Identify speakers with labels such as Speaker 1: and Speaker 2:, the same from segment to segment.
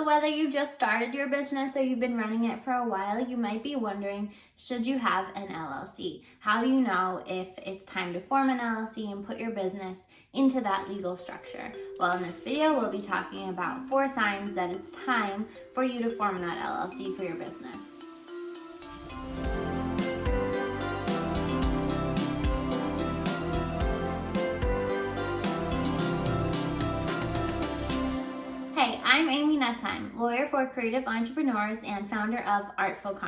Speaker 1: whether you just started your business or you've been running it for a while, you might be wondering, should you have an LLC? How do you know if it's time to form an LLC and put your business into that legal structure? Well, in this video, we'll be talking about 4 signs that it's time for you to form that LLC for your business. Hey, I'm Amy Nessheim, lawyer for creative entrepreneurs and founder of Artful.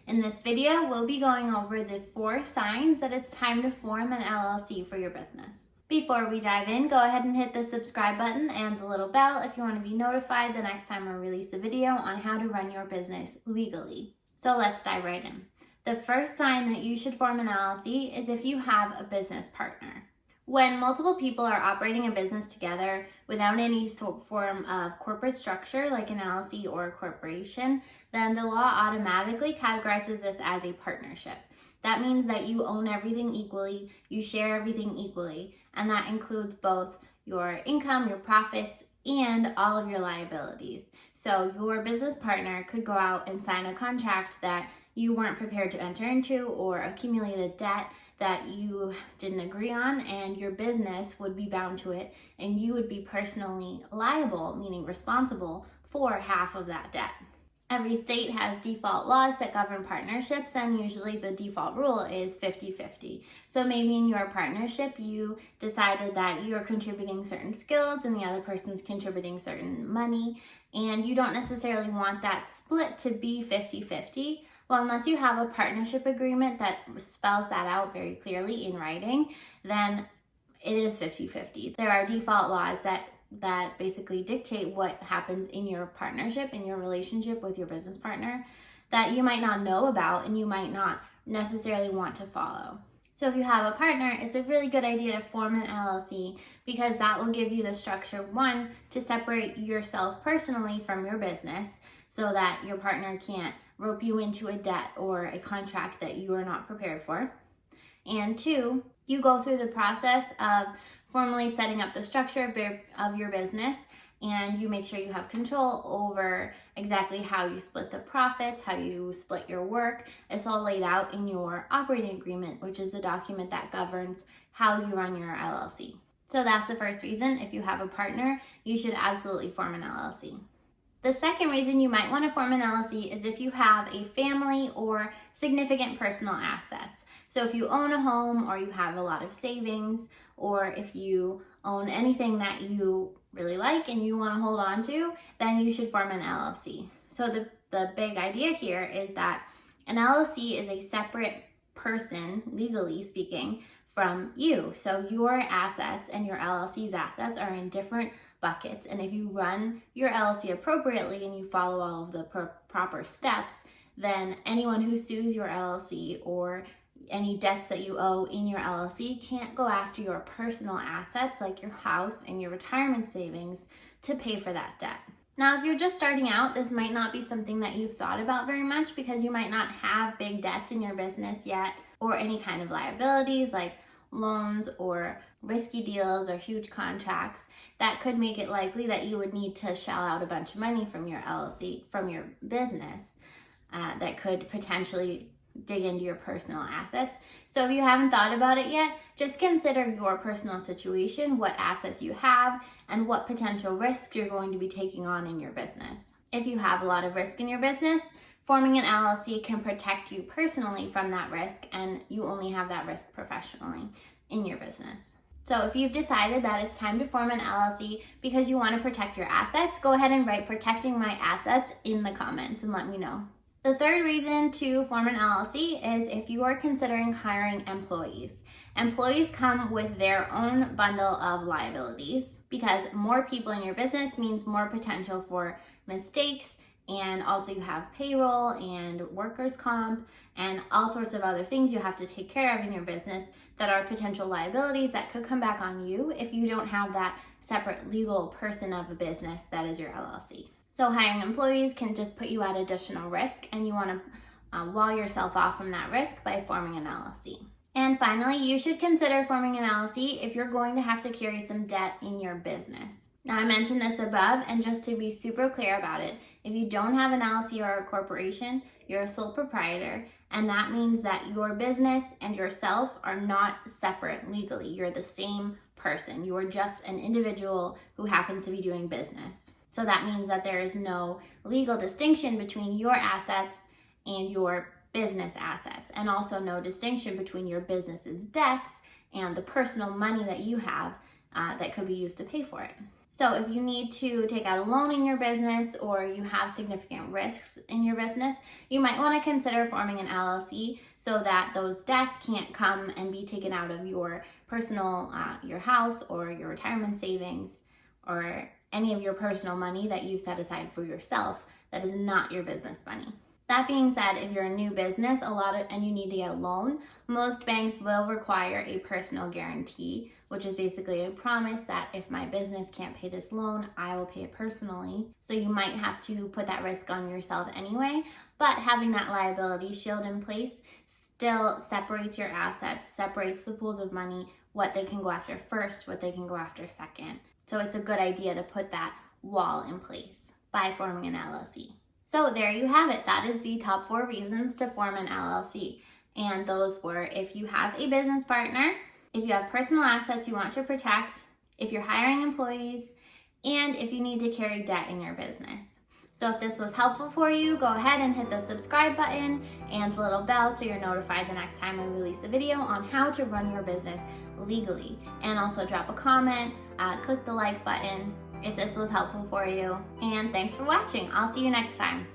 Speaker 1: In this video, we'll be going over the 4 signs that it's time to form an LLC for your business. Before we dive in, go ahead and hit the subscribe button and the little bell if you want to be notified the next time I release a video on how to run your business legally. So let's dive right in. The first sign that you should form an LLC is if you have a business partner. When multiple people are operating a business together without any form of corporate structure like an LLC or a corporation, then the law automatically categorizes this as a partnership. That means that you own everything equally, you share everything equally, and that includes both your income, your profits, and all of your liabilities. So your business partner could go out and sign a contract that you weren't prepared to enter into or accumulate a debt that you didn't agree on, and your business would be bound to it, and you would be personally liable, meaning responsible, for half of that debt. Every state has default laws that govern partnerships, and usually the default rule is 50-50. So maybe in your partnership, you decided that you're contributing certain skills and the other person's contributing certain money, and you don't necessarily want that split to be 50-50. Well, unless you have a partnership agreement that spells that out very clearly in writing, then it is 50-50. There are default laws that basically dictate what happens in your partnership, in your relationship with your business partner, that you might not know about and you might not necessarily want to follow. So if you have a partner, it's a really good idea to form an LLC because that will give you the structure, 1, to separate yourself personally from your business so that your partner can't rope you into a debt or a contract that you are not prepared for. And 2, you go through the process of formally setting up the structure of your business, and you make sure you have control over exactly how you split the profits, how you split your work. It's all laid out in your operating agreement, which is the document that governs how you run your LLC. So that's the first reason. If you have a partner, you should absolutely form an LLC. The second reason you might want to form an LLC is if you have a family or significant personal assets. So if you own a home or you have a lot of savings, or if you own anything that you really like and you want to hold on to, then you should form an LLC. So the big idea here is that an LLC is a separate person, legally speaking, from you. So your assets and your LLC's assets are in different buckets, and if you run your LLC appropriately and you follow all of the proper steps, then anyone who sues your LLC or any debts that you owe in your LLC can't go after your personal assets like your house and your retirement savings to pay for that debt. Now, if you're just starting out, this might not be something that you've thought about very much because you might not have big debts in your business yet or any kind of liabilities like loans or risky deals or huge contracts that could make it likely that you would need to shell out a bunch of money from your LLC, from your business, that could potentially dig into your personal assets. So if you haven't thought about it yet, just consider your personal situation, what assets you have, and what potential risks you're going to be taking on in your business. If you have a lot of risk in your business, forming an LLC can protect you personally from that risk, and you only have that risk professionally in your business. So if you've decided that it's time to form an LLC because you want to protect your assets, go ahead and write "protecting my assets" in the comments and let me know. The third reason to form an LLC is if you are considering hiring employees. Employees come with their own bundle of liabilities because more people in your business means more potential for mistakes, and also you have payroll and workers' comp and all sorts of other things you have to take care of in your business that are potential liabilities that could come back on you if you don't have that separate legal person of a business that is your LLC. So hiring employees can just put you at additional risk, and you want to wall yourself off from that risk by forming an LLC. And finally, you should consider forming an LLC if you're going to have to carry some debt in your business. Now, I mentioned this above, and just to be super clear about it, if you don't have an LLC or a corporation, you're a sole proprietor, and that means that your business and yourself are not separate legally. You're the same person. You are just an individual who happens to be doing business. So that means that there is no legal distinction between your assets and your business assets, and also no distinction between your business's debts and the personal money that you have that could be used to pay for it. So if you need to take out a loan in your business, or you have significant risks in your business, you might want to consider forming an LLC so that those debts can't come and be taken out of your personal, your house or your retirement savings, or any of your personal money that you've set aside for yourself that is not your business money. That being said, if you're a new business and you need to get a loan, most banks will require a personal guarantee, which is basically a promise that if my business can't pay this loan, I will pay it personally. So you might have to put that risk on yourself anyway, but having that liability shield in place still separates your assets, separates the pools of money, what they can go after first, what they can go after second. So it's a good idea to put that wall in place by forming an LLC. So there you have it. That is the top 4 reasons to form an LLC. And those were: if you have a business partner, if you have personal assets you want to protect, if you're hiring employees, and if you need to carry debt in your business. So if this was helpful for you, go ahead and hit the subscribe button and the little bell so you're notified the next time I release a video on how to run your business legally. And also drop a comment, click the like button if this was helpful for you. And thanks for watching. I'll see you next time.